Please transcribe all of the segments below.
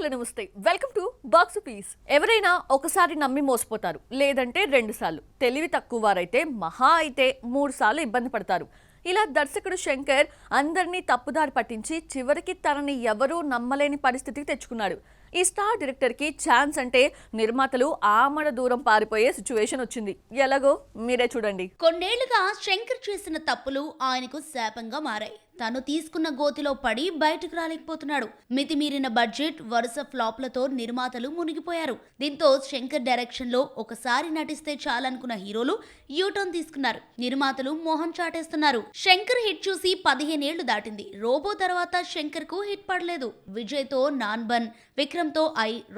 Hello నమస్తే, welcome to box piece. ఎవరైనా ఒకసారి నమ్మి మోసపోతారు, లేదంటే 2 సార్లు. తెలివి తక్కువ వారైతే మహా అయితే 3 సార్లు ఇబ్బంది పడతారు. ఇలా దర్శకుడు శంకర్ అందరినీ తప్పుదారి పట్టించి చివరికి తనని ఎవరూ నమ్మలేని పరిస్థితికి తెచ్చుకున్నాడు. ఈ స్టార్ డైరెక్టర్ కి ఛాన్స్ అంటే నిర్మాతలు ఆమడ దూరం పారిపోయే సిచ్యువేషన్ వచ్చింది. ఎలాగో మీరే చూడండి. కొన్నేళ్లుగా శంకర్ చేసిన తప్పులు ఆయనకు శాపంగా మారాయి. తను తీసుకున్న గోతిలో పడి బయటకు రాలేకపోతున్నాడు. మితిమీరిన బడ్జెట్, వరుస ఫ్లాప్లతో నిర్మాతలు మునిగిపోయారు. దీంతో శంకర్ డైరెక్షన్ లో ఒకసారి నటిస్తే చాలనుకున్న హీరోలు యూటర్న్ తీసుకున్నారు. నిర్మాతలు మోహం చాటేస్తున్నారు. శంకర్ హిట్ చూసి 15 ఏళ్లు దాటింది. రోబో తర్వాత శంకర్ కు హిట్ పడలేదు. విజయ్ తో నాన్బన్, విక్రమ్ తో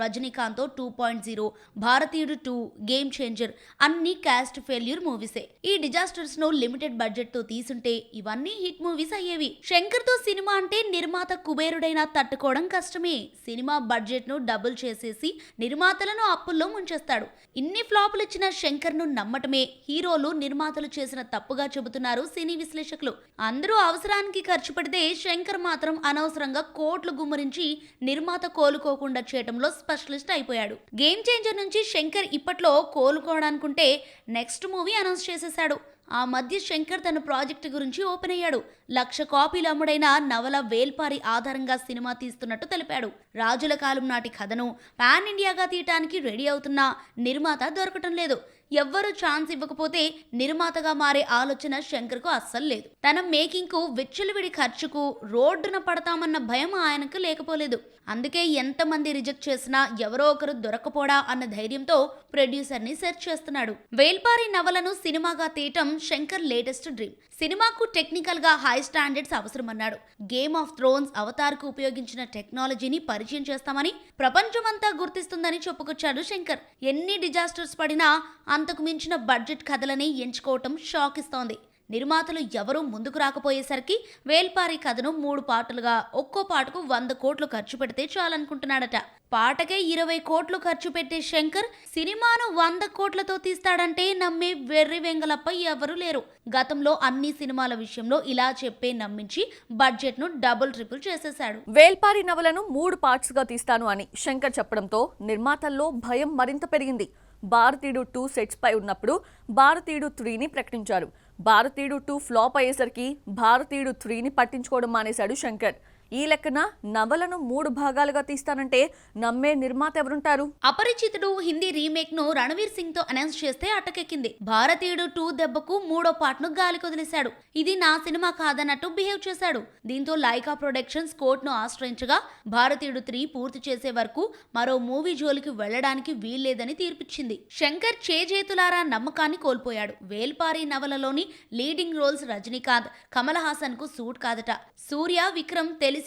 రజనీకాంత్ తో 2.0, భారతీయుడు 2, గేమ్ చేంజర్ అన్ని కాస్ట్ ఫెయిల్యూర్ మూవీసే. ఈ డిజాస్టర్స్ ను లిమిటెడ్ బడ్జెట్ తో తీసుంటే ఇవన్నీ హిట్ మూవీస్ అయ్యేవి. శంకర్ తో సినిమా అంటే నిర్మాత కుబేరుడైనా తట్టుకోవడం కష్టమే. సినిమా బడ్జెట్ ను డబుల్ చేసేసి నిర్మాతలను అప్పుల్లో ముంచేస్తాడు. ఇన్ని ఫ్లాపులు ఇచ్చిన శంకర్ ను నమ్మటమే హీరోలు, నిర్మాతలు చేసిన తప్పుగా చెబుతున్నారు సినీ విశ్లేషకులు. అందరూ అవసరానికి ఖర్చు పెడితే శంకర్ మాత్రం అనవసరంగా కోట్లు గుమ్మరించి నిర్మాత కోలుకోకుండా చేయటంలో స్పెషలిస్ట్ అయిపోయాడు. గేమ్ చేంజర్ నుంచి శంకర్ ఇప్పట్లో కోలుకోవడానుకుంటే నెక్స్ట్ మూవీ అనౌన్స్ చేసేశాడు. ఆ మధ్య శంకర్ తన ప్రాజెక్టు గురించి ఓపెన్ అయ్యాడు. 1,00,000 కాపీలు అమ్ముడైన నవల వేల్పారి ఆధారంగా సినిమా తీస్తున్నట్టు తెలిపాడు. రాజుల కాలం నాటి కథను పాన్ ఇండియాగా తీయటానికి రెడీ అవుతున్న నిర్మాత దొరకటం లేదు. ఎవ్వరూ ఛాన్స్ ఇవ్వకపోతే నిర్మాతగా మారే ఆలోచన శంకర్ కు అస్సలు లేదు. తన మేకింగ్ కు విచ్చలవిడి ఖర్చుకు రోడ్డున పడతామన్న భయం ఆయనకు లేకపోలేదు. అందుకే ఎంతమంది రిజెక్ట్ చేసినా ఎవరో ఒకరు దొరకపోడా అన్న ధైర్యంతో ప్రొడ్యూసర్ ని సెర్చ్ చేస్తున్నాడు. వేల్పారి నవలను సినిమాగా తీయటం శంకర్ లేటెస్ట్ డ్రీమ్. సినిమాకు టెక్నికల్ గా హై స్టాండర్డ్స్ అవసరమన్నాడు. గేమ్ ఆఫ్ థ్రోన్స్ అవతార్ కు ఉపయోగించిన టెక్నాలజీని పరిచయం చేస్తామని, ప్రపంచమంతా గుర్తిస్తుందని చెప్పుకొచ్చాడు శంకర్. ఎన్ని డిజాస్టర్స్ పడినా అంతకు మించిన బడ్జెట్ కథలని ఎంచుకోవటం షాక్ ఇస్తోంది. నిర్మాతలు ఎవరూ ముందుకు రాకపోయేసరికి వేల్పారి కథను 3 పాటలుగా ఒక్కో పాటకు 100 కోట్లు ఖర్చు పెడితే చాలనుకుంటున్నాడట. పాటకే 20 కోట్లు ఖర్చు పెట్టే శంకర్ సినిమాను 100 కోట్లతో తీస్తాడంటే నమ్మే వెర్రి వెంగలప్ప ఎవరూ లేరు. గతంలో అన్ని సినిమాల విషయంలో ఇలా చెప్పే నమ్మించి బడ్జెట్ ను డబుల్ ట్రిపుల్ చేసేశాడు. వేల్పారి నవలను 3 పార్ట్స్ గా తీస్తాను అని శంకర్ చెప్పడంతో నిర్మాతల్లో భయం మరింత పెరిగింది. భారతీయుడు 2 సెట్స్ పై ఉన్నప్పుడు భారతీయుడు 3ని ప్రకటించారు. భారతీయుడు 2 ఫ్లాప్ అయ్యేసరికి భారతీయుడు 3ని పట్టించుకోవడం మానేశాడు శంకర్. ఈ లెక్కన నవలను 3 భాగాలుగా తీస్తానంటే నమ్మే నిర్మాత ఎవరుంటారు? అపరిచితుడు హిందీ రీమేక్ ను రణవీర్ సింగ్ తో అనౌన్స్ చేస్తే అటకెక్కింది. భారతీయుడు 2 దెబ్బకు 3వ పార్ట్ ను గాలికి వదిలేశాడు. ఇది నా సినిమా కాదన్నట్టు బిహేవ్ చేశాడు. దీంతో లైకా ప్రొడక్షన్స్ కోర్టును ఆశ్రయించగా భారతీయుడు 3 పూర్తి చేసే వరకు మరో మూవీ జోలికి వెళ్లడానికి వీల్లేదని తీర్పిచ్చింది. శంకర్ చేజేతులారా నమ్మకాన్ని కోల్పోయాడు. వేల్పారి నవలలోని లీడింగ్ రోల్స్ రజనీకాంత్, కమల్ హాసన్ కు సూట్ కాదట. సూర్య, విక్రమ్ తెలిసి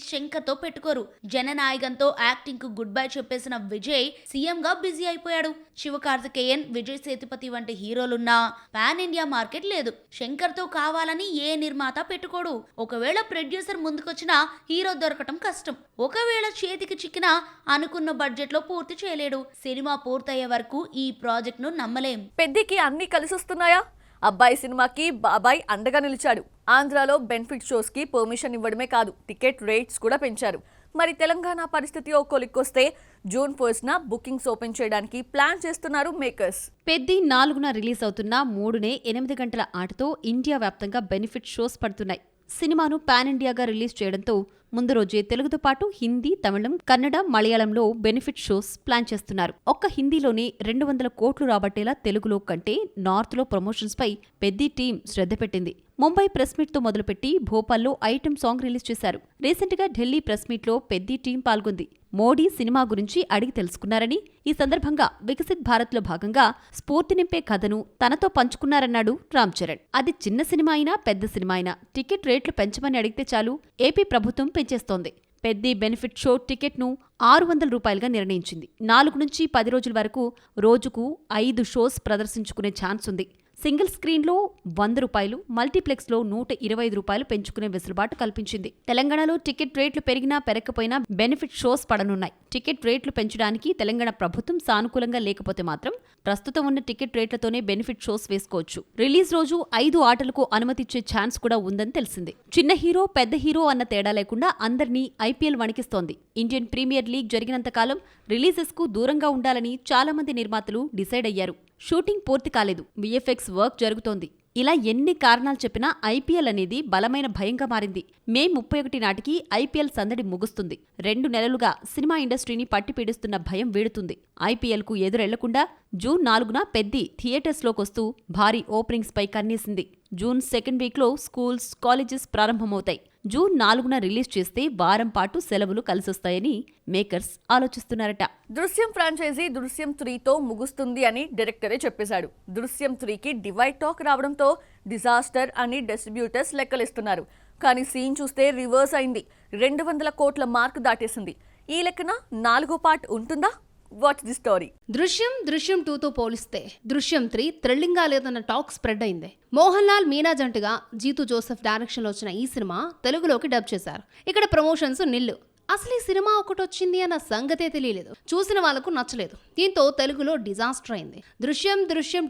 శంకర్ తో పెట్టుకోరు. జననాయకంతో యాక్టింగ్ కు గుడ్ బై చెప్పేసిన విజయ్ సీఎం గా బిజీ అయిపోయాడు. శివకార్తికేయన్, విజయ్ సేతుపతి వంటి హీరోలున్నా పాన్ ఇండియా మార్కెట్ లేదు. శంకర్ తో కావాలని ఏ నిర్మాత పెట్టుకోడు. ఒకవేళ ప్రొడ్యూసర్ ముందుకొచ్చినా హీరో దొరకటం కష్టం. ఒకవేళ చేతికి చిక్కినా అనుకున్న బడ్జెట్ లో పూర్తి చేయలేడు. సినిమా పూర్తయ్యే వరకు ఈ ప్రాజెక్ట్ ను నమ్మలేం. పెద్దికి అన్ని కలిసొస్తున్నాయా? అబ్బాయి సినిమాకి బాబాయ్ అండగా నిలిచాడు. ఆంధ్రాలో బెనిఫిట్ షోస్ కి పర్మిషన్ ఇవ్వడమే కాదు, టికెట్ రేట్స్ కూడా పెంచారు. మరి తెలంగాణ పరిస్థితి ఓ కొలిక్కొస్తే జూన్ 1న బుకింగ్స్ ఓపెన్ చేయడానికి ప్లాన్ చేస్తున్నారు మేకర్స్. పెద్ది 4న రిలీజ్ అవుతున్న 3నే 8 గంటల ఆటతో ఇండియా వ్యాప్తంగా బెనిఫిట్ షోస్ పడుతున్నాయి. సినిమాను పాన్ ఇండియాగా రిలీజ్ చేయడంతో ముందు రోజే తెలుగుతో పాటు హిందీ, తమిళం, కన్నడ, మలయాళంలో బెనిఫిట్ షోస్ ప్లాన్ చేస్తున్నారు. ఒక్క హిందీలోనే 200 కోట్లు రాబట్టేలా తెలుగులో కంటే నార్త్లో ప్రమోషన్స్ పై పెద్ది టీం శ్రద్ధ పెట్టింది. ముంబై ప్రెస్ మీట్ తో మొదలుపెట్టి భోపాల్లో ఐటెం సాంగ్ రిలీజ్ చేశారు. రీసెంట్ గా ఢిల్లీ ప్రెస్ మీట్ లో పెద్ది టీం పాల్గొంది. మోడీ సినిమా గురించి అడిగి తెలుసుకున్నారని, ఈ సందర్భంగా వికసిత్ భారత్ లో భాగంగా స్ఫూర్తి నింపే కథను తనతో పంచుకున్నారన్నాడు రామ్ చరణ్. అది చిన్న సినిమా అయినా పెద్ద సినిమా అయినా టికెట్ రేట్లు పెంచమని అడిగితే చాలు ఏపీ ప్రభుత్వం పెంచేస్తోంది. పెద్ది బెనిఫిట్ షో టికెట్ను 600 రూపాయలుగా నిర్ణయించింది. 4 నుంచి 10 రోజుల వరకు రోజుకు 5 షోస్ ప్రదర్శించుకునే ఛాన్స్ ఉంది. సింగిల్ స్క్రీన్లో ₹100, మల్టీప్లెక్స్లో ₹125 పెంచుకునే వెసులుబాటు కల్పించింది. తెలంగాణలో టికెట్ రేట్లు పెరిగినా పెరగకపోయినా బెనిఫిట్ షోస్ పడనున్నాయి. టికెట్ రేట్లు పెంచడానికి తెలంగాణ ప్రభుత్వం సానుకూలంగా లేకపోతే మాత్రం ప్రస్తుతం ఉన్న టికెట్ రేట్లతోనే బెనిఫిట్ షోస్ వేసుకోవచ్చు. రిలీజ్ రోజు 5 ఆటలకు అనుమతిచ్చే ఛాన్స్ కూడా ఉందని తెలిసింది. చిన్న హీరో పెద్ద హీరో అన్న తేడా లేకుండా అందరినీ ఐపీఎల్ వణికిస్తోంది. ఇండియన్ ప్రీమియర్ లీగ్ జరిగినంత కాలం రిలీజెస్ కు దూరంగా ఉండాలని చాలా మంది నిర్మాతలు డిసైడ్ అయ్యారు. షూటింగ్ పూర్తి కాలేదు, విఎఫ్ఎక్స్ వర్క్ జరుగుతోంది. ఇలా ఎన్ని కారణాలు చెప్పినా ఐపీఎల్ అనేది బలమైన భయంగా మారింది. మే 31 నాటికి ఐపీఎల్ సందడి ముగుస్తుంది. 2 నెలలుగా సినిమా ఇండస్ట్రీని పట్టిపీడిస్తున్న భయం వీడుతుంది. ఐపీఎల్ కు ఎదురెళ్లకుండా జూన్ 4న పెద్ది థియేటర్స్లోకొస్తూ భారీ ఓపెనింగ్స్ పై కన్నేసింది. జూన్ 2nd వీక్లో స్కూల్స్, కాలేజెస్ ప్రారంభమవుతాయి. జూన్ 4న రిలీజ్ చేస్తే వారం పాటు సెలవులు కలిసొస్తాయని మేకర్స్ ఆలోచిస్తున్నారట. దృశ్యం ఫ్రాంచైజీ దృశ్యం 3తో ముగుస్తుంది అని డైరెక్టరే చెప్పేశాడు. దృశ్యం 3కి డివైడ్ టాక్ రావడంతో డిజాస్టర్ అని డిస్ట్రిబ్యూటర్స్ లెక్కలిస్తున్నారు. కానీ సీన్ చూస్తే రివర్స్ అయింది. 200 కోట్ల మార్క్ దాటేసింది. ఈ లెక్కన 4వ పార్ట్ ఉంటుందా? Watch the story. దృశ్యం 2తో పోలిస్తే దృశ్యం 3 థ్రిల్లింగ్గా లేదన్న టాక్ స్ప్రెడ్ అయింది. మోహన్ లాల్, మీనా జంటగా జీతూ జోసెఫ్ డైరెక్షన్లో వచ్చిన ఈ సినిమా తెలుగులోకి డబ్ చేశారు. ఇక్కడ ప్రమోషన్స్ నిల్లు. అసలు ఈ సినిమా ఒకటొచ్చింది అన్న సంగతే తెలియలేదు. చూసిన వాళ్లకు నచ్చలేదు. దీంతో తెలుగులో డిజాస్టర్ అయింది. దృశ్యం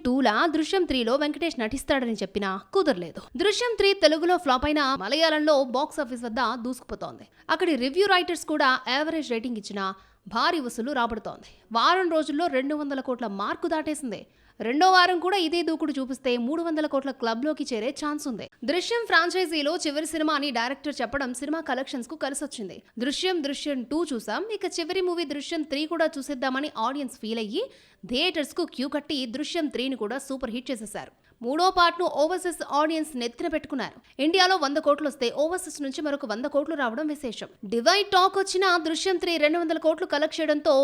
2లా దృశ్యం 3లో వెంకటేష్ నటిస్తాడని చెప్పినా కుదరలేదు. దృశ్యం 3 తెలుగులో ఫ్లాప్ అయినా మలయాళంలో బాక్సాఫీస్ వద్ద దూసుకుపోతోంది. అక్కడి రివ్యూ రైటర్స్ కూడా యావరేజ్ రేటింగ్ ఇచ్చినా భారీ వసూలు రాబడుతోంది. వారం రోజుల్లో 200 కోట్ల మార్కు దాటేసింది. రెండో వారం కూడా ఇదే దూకుడు చూపిస్తే 300 కోట్ల క్లబ్లోకి చేరే ఛాన్స్ ఉంది. దృశ్యం ఫ్రాంచైజీలో చివరి సినిమా అని డైరెక్టర్ చెప్పడం సినిమా కలెక్షన్స్ కు కలిసొచ్చింది. దృశ్యం 2 చూసాం, ఇక చివరి మూవీ దృశ్యం 3 కూడా చూసేద్దామని ఆడియన్స్ ఫీల్ అయ్యి థియేటర్స్ కు క్యూ కట్టి దృశ్యం 3ని కూడా సూపర్ హిట్ చేసేశారు. 3వ పార్ట్ను ఓవర్సీస్ ఆడియన్స్ నెత్తిన పెట్టుకున్నారు. ఇండియాలో 100 కోట్లు వస్తే ఓవర్సీస్ నుంచి మరొక 100 కోట్లు రావడం విశేషం. డివైడ్ టాక్ వచ్చిన దృశ్యం 3 200 కోట్లు కలెక్ట్ చేయడంతో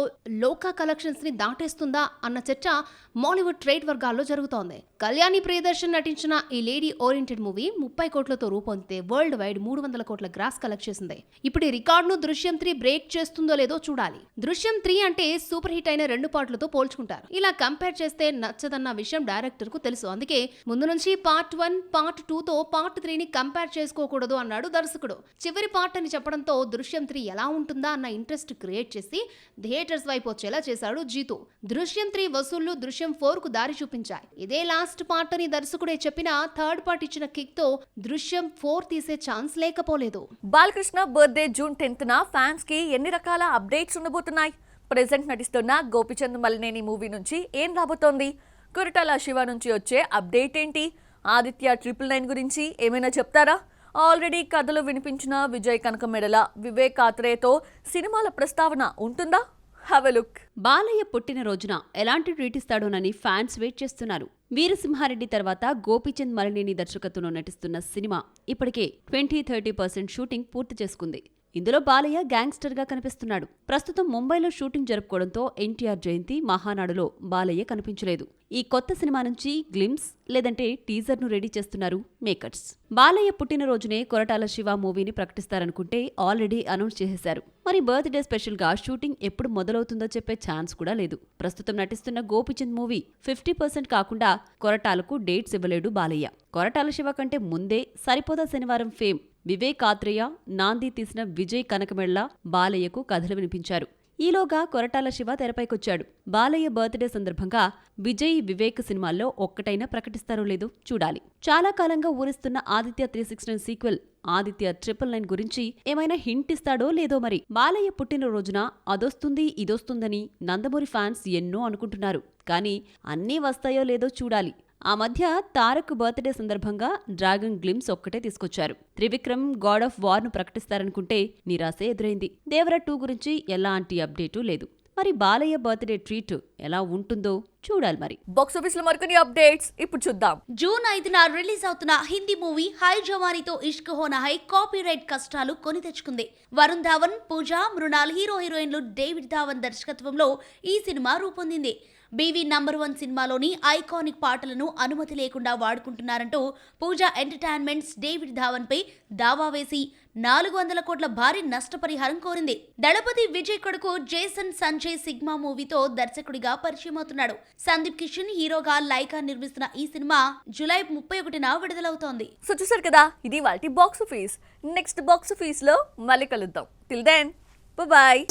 లోకా కలెక్షన్స్ ని దాటేస్తుందా అన్న చర్చ మాలీవుడ్ ట్రేడ్ వర్గాల్లో జరుగుతోంది. కళ్యాణి ప్రియదర్శన్ నటించిన ఈ లేడీ ఓరియంటెడ్ మూవీ 30 కోట్లతో రూపొందితే వరల్డ్ వైడ్ 300 కోట్ల గ్రాస్ కలెక్ట్ చేసింది. ఇప్పుడు ఈ రికార్డును దృశ్యం 3 బ్రేక్ చేస్తుందో లేదో చూడాలి. దృశ్యం 3 అంటే సూపర్ హిట్ అయిన 2 పార్ట్లతో పోల్చుకుంటారు. ఇలా కంపేర్ చేస్తే నచ్చదన్న విషయం డైరెక్టర్ కు తెలుసు. అందుకే ముందు నుంచి పార్ట్ 1, పార్ట్ 2తో పార్ట్ 3ని కంపేర్ చేసుకోకూడదు అన్నాడు దర్శకుడు. చివరి పార్ట్ అని చెప్పడంతో దృశ్యం 3 ఎలా ఉంటుందా అన్న ఇంట్రెస్ట్ క్రియేట్ చేసి థియేటర్స్ వైపు వచ్చేలా చేశాడు జీతూ. దృశ్యం 3 వసూళ్లు దృశ్యం 4కు దారి చూపించాయి. ఇదే లాస్ట్ పార్ట్ అని దర్శకుడే చెప్పినా థర్డ్ పార్ట్ ఇచ్చిన కిక్ తో దృశ్యం 4 తీసే ఛాన్స్ లేకపోలేదు. బాలకృష్ణ బర్త్డే జూన్ 10న ఫ్యాన్స్ కి ఎన్ని రకాల అప్డేట్స్ ఉండబోతున్నాయి? ప్రెజెంట్ నటిస్తున్న గోపిచంద్ మలినేని మూవీ నుంచి ఏం రాబోతోంది? కొరటాల శివ నుంచి వచ్చే అప్డేట్ ఏంటి? ఆదిత్య 999 గురించి ఏమైనా చెప్తారా? ఆల్రెడీ కథలు వినిపించిన విజయ్ కనకమెడల, వివేక్ ఆత్రేయతో సినిమాల ప్రస్తావన ఉంటుందా? Have a look. బాలయ్య పుట్టినరోజున ఎలాంటి ట్రీట్ ఇస్తాడోనని ఫ్యాన్స్ వెయిట్ చేస్తున్నారు. వీరసింహారెడ్డి తర్వాత గోపీచంద్ మలినేని దర్శకత్వంలో నటిస్తున్న సినిమా ఇప్పటికే 20-30% షూటింగ్ పూర్తి చేసుకుంది. ఇందులో బాలయ్య గ్యాంగ్స్టర్ గా కనిపిస్తున్నాడు. ప్రస్తుతం ముంబైలో షూటింగ్ జరుపుకోవడంతో ఎన్టీఆర్ జయంతి మహానాడులో బాలయ్య కనిపించలేదు. ఈ కొత్త సినిమా నుంచి గ్లిమ్స్ లేదంటే టీజర్ ను రెడీ చేస్తున్నారు మేకర్స్. బాలయ్య పుట్టినరోజునే కొరటాల శివ మూవీని ప్రకటిస్తారనుకుంటే ఆల్రెడీ అనౌన్స్ చేసేశారు. మరి బర్త్డే స్పెషల్ గా షూటింగ్ ఎప్పుడు మొదలవుతుందో చెప్పే ఛాన్స్ కూడా లేదు. ప్రస్తుతం నటిస్తున్న గోపిచంద్ మూవీ 50% కాకుండా కొరటాలకు డేట్స్ ఇవ్వలేడు బాలయ్య. కొరటాల శివ కంటే ముందే సరిపోదా శనివారం ఫేమ్ వివేక్ ఆత్రేయ, నాంది తీసిన విజయ్ కనకమెడల బాలయ్యకు కథలు వినిపించారు. ఈలోగా కొరటాల శివ తెరపైకొచ్చాడు. బాలయ్య బర్త్డే సందర్భంగా విజయ్, వివేక్ సినిమాల్లో ఒక్కటైనా ప్రకటిస్తారో లేదో చూడాలి. చాలా కాలంగా ఊరిస్తున్న ఆదిత్య 369 సీక్వెల్ ఆదిత్య 999 గురించి ఏమైనా హింట్ ఇస్తాడో లేదో మరి. బాలయ్య పుట్టినరోజున అదొస్తుంది ఇదొస్తుందని నందమూరి ఫ్యాన్స్ ఎన్నో అనుకుంటున్నారు. కానీ అన్నీ వస్తాయో లేదో చూడాలి. ఆ మధ్య తారక్ బర్త్డే సందర్భంగా డ్రాగన్ గ్లిమ్స్ ఒక్కటే తీసుకొచ్చారు. త్రివిక్రమ్ గాడ్ ఆఫ్ వార్ ను ప్రకటిస్తారనుకుంటే నిరాశే ఎదురైంది. దేవర 2 గురించి ఎలాంటి అప్డేటు లేదు. మరి బాలయ్య బర్త్డే ట్రీట్ ఎలా ఉంటుందో చూడాలి. మరి బాక్సాఫీస్ లో మరికొన్ని అప్డేట్స్ ఇప్పుడు చూద్దాం. జూన్ 5న రిలీజ్ అవుతున్న హిందీ మూవీ హై జవానీతో ఇష్క్ హోనా హై కాపీరైట్ కష్టాలు కొని తెచ్చుకుంది. వరుణ్ ధావన్, పూజా, మృణాల్ హీరోయిన్లు డేవిడ్ ధావన్ దర్శకత్వంలో ఈ సినిమా రూపొందింది. బీవీ నంబర్ 1 సినిమాలోని ఐకానిక్ పాటలను అనుమతి లేకుండా వాడుకుంటున్నారంటూ పూజా ఎంటర్టైన్మెంట్స్ డేవిడ్ ధావన్ పై దావా వేసి 400 కోట్ల భారీ నష్టపరిహారం కోరింది. దళపతి విజయ్ కొడుకు జేసన్ సంజయ్ సిగ్మా మూవీతో దర్శకుడిగా హీరోగా పరిచయం అవుతున్నాడు. సందీప్ కిషన్ హీరోగా లైకా నిర్మిస్తున్న ఈ సినిమా జూలై 31న విడుదలవుతోంది. సో చూసారు కదా, ఇది వాటి box office. Next box office లో మళ్ళీ కలుద్దాం. Till then bye.